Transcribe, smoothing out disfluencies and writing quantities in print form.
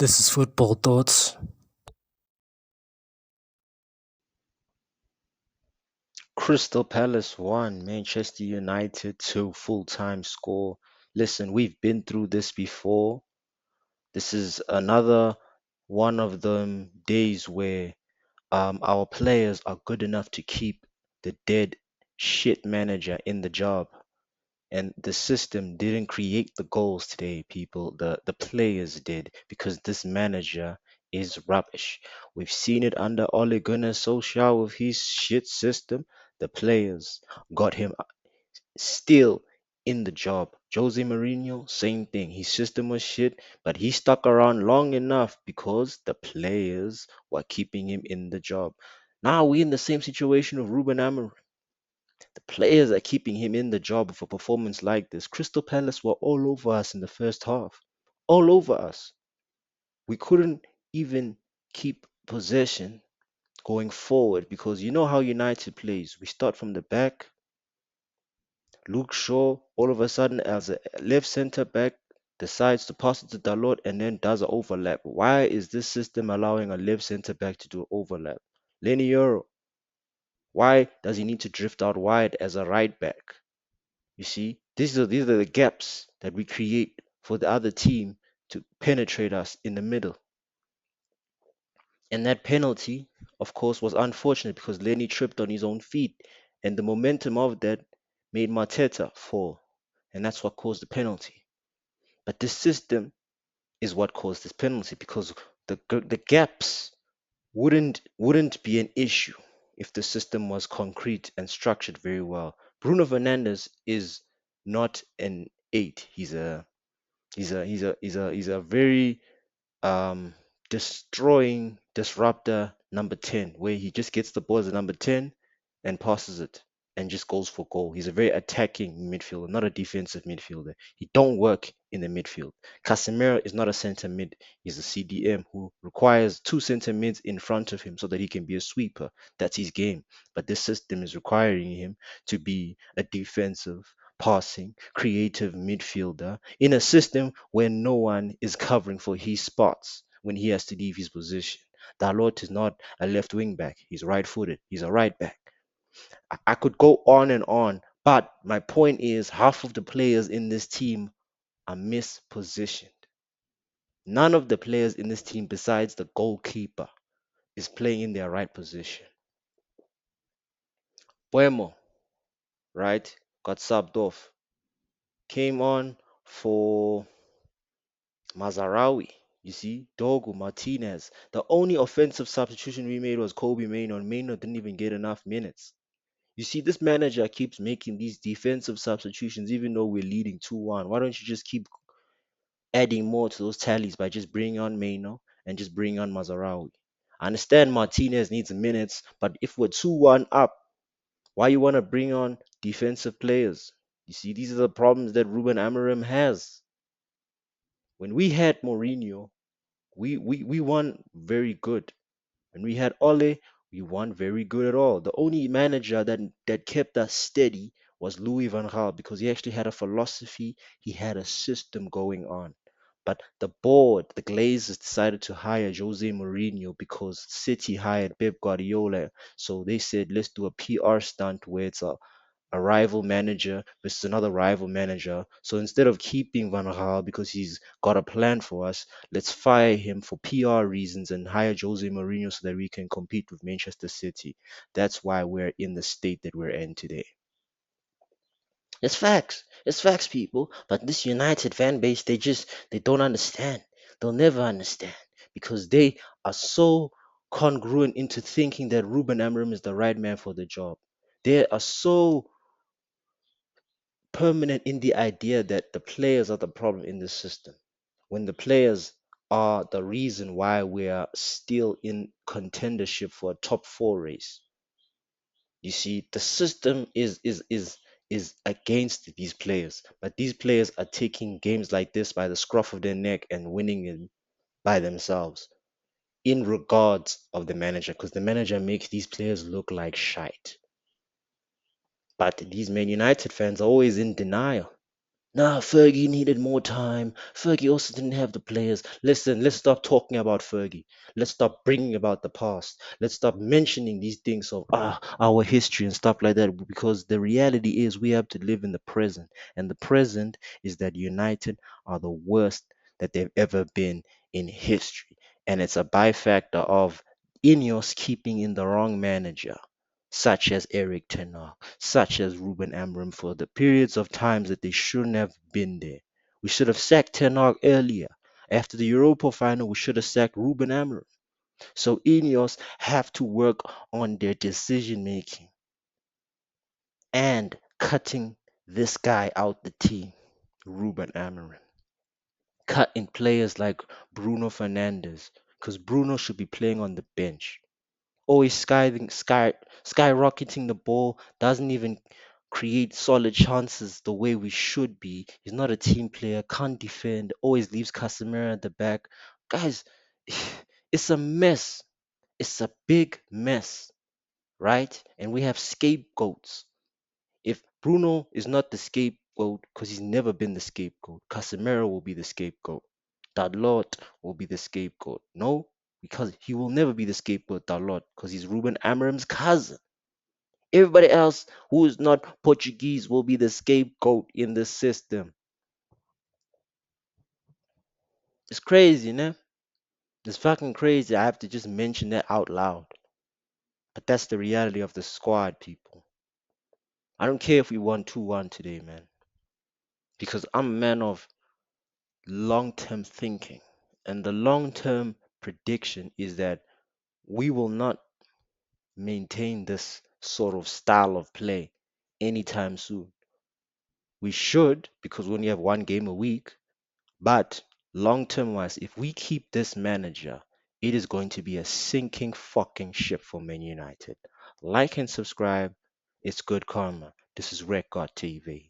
This is Football Thoughts. Crystal Palace 1, Manchester United 2, full-time score. Listen, we've been through this before. This is another one of them days where our players are good enough to keep the dead shit manager in the job. And the system didn't create the goals today, people. The players did because this manager is rubbish. We've seen it under Ole Gunnar Solskjaer with his shit system. The players got him still in the job. Jose Mourinho, same thing. His system was shit, but he stuck around long enough because the players were keeping him in the job. Now we're in the same situation of Ruben Amorim. The players are keeping him in the job for performance like this. Crystal Palace were all over us in the first half. All over us. We couldn't even keep possession going forward because you know how United plays. We start from the back. Luke Shaw, all of a sudden, as a left centre back, decides to pass it to Dalot and then does an overlap. Why is this system allowing a left centre back to do overlap? Lenny Euro, why does he need to drift out wide as a right back? You see, these are the gaps that we create for the other team to penetrate us in the middle. And that penalty, of course, was unfortunate because Lenny tripped on his own feet, and the momentum of that made Mateta fall, and that's what caused the penalty. But this system is what caused this penalty because the gaps wouldn't be an issue if the system was concrete and structured very well. Bruno Fernandes is not an eight. He's a very um destroying disruptor number 10, where he just gets the ball as a number 10 and passes it and just goes for goal. He's a very attacking midfielder, not a defensive midfielder. He don't work in the midfield. Casemiro is not a center mid. He's a CDM who requires two center mids in front of him so that he can be a sweeper. That's his game. But this system is requiring him to be a defensive, passing, creative midfielder in a system where no one is covering for his spots when he has to leave his position. Dalot is not a left wing back. He's right footed. He's a right back. I could go on and on, but my point is half of the players in this team are mispositioned. None of the players in this team, besides the goalkeeper, is playing in their right position. Buemo, right, got subbed off. Came on for Mazarawi. You see, Dogu, Martinez. The only offensive substitution we made was Kobe Mainoo, and Mainoo didn't even get enough minutes. You see, this manager keeps making these defensive substitutions even though we're leading 2-1. Why don't you just keep adding more to those tallies by just bringing on Mainoo and just bringing on Mazarawi? I understand Martinez needs minutes, but if we're 2-1 up, why you want to bring on defensive players? You see, these are the problems that Ruben Amorim has. When we had Mourinho, we won very good. When we had Ole, we won very good at all. The only manager that kept us steady was Louis van Gaal because he actually had a philosophy, he had a system going on. But the board, the Glazers decided to hire Jose Mourinho because City hired Pep Guardiola. So they said, let's do a PR stunt where it's a rival manager versus another rival manager. So instead of keeping Van Gaal because he's got a plan for us, let's fire him for PR reasons and hire Jose Mourinho so that we can compete with Manchester City. That's why we're in the state that we're in today. It's facts. It's facts, people. But this United fan base, they don't understand. They'll never understand because they are so congruent into thinking that Ruben Amorim is the right man for the job. They are so permanent in the idea that the players are the problem in this system when the players are the reason why we are still in contendership for a top four race. You see, the system is against these players, but these players are taking games like this by the scruff of their neck and winning it by themselves in regards of the manager because the manager makes these players look like shite. But these Man United fans are always in denial. Nah, Fergie needed more time. Fergie also didn't have the players. Listen, let's stop talking about Fergie. Let's stop bringing about the past. Let's stop mentioning these things of our history and stuff like that. Because the reality is we have to live in the present, and the present is that United are the worst that they've ever been in history, and it's a byfactor of Ineos keeping in the wrong manager, such as Eric Ten Hag, such as Ruben Amorim, for the periods of times that they shouldn't have been there. We should have sacked Ten Hag earlier. After the Europa final, we should have sacked Ruben Amorim. So Ineos have to work on their decision making and cutting this guy out the team, Ruben Amorim. Cutting players like Bruno Fernandes, because Bruno should be playing on the bench. Always skyrocketing the ball, doesn't even create solid chances the way we should be. He's not a team player, can't defend, always leaves Casemiro at the back. Guys, it's a mess. It's a big mess, right? And we have scapegoats. If Bruno is not the scapegoat, because he's never been the scapegoat, Casemiro will be the scapegoat. Dalot will be the scapegoat. No, because he will never be the scapegoat, Dalot, because he's Ruben Amorim's cousin. Everybody else who is not Portuguese will be the scapegoat in the system. It's crazy, né? It's fucking crazy. I have to just mention that out loud. But that's the reality of the squad, people. I don't care if we won 2-1 today, man. Because I'm a man of long term thinking. And the long term prediction is that we will not maintain this sort of style of play anytime soon. We should, because we only have one game a week. But long term wise, if we keep this manager, it is going to be a sinking fucking ship for Man United. Like and subscribe. It's good karma. This is Red God TV.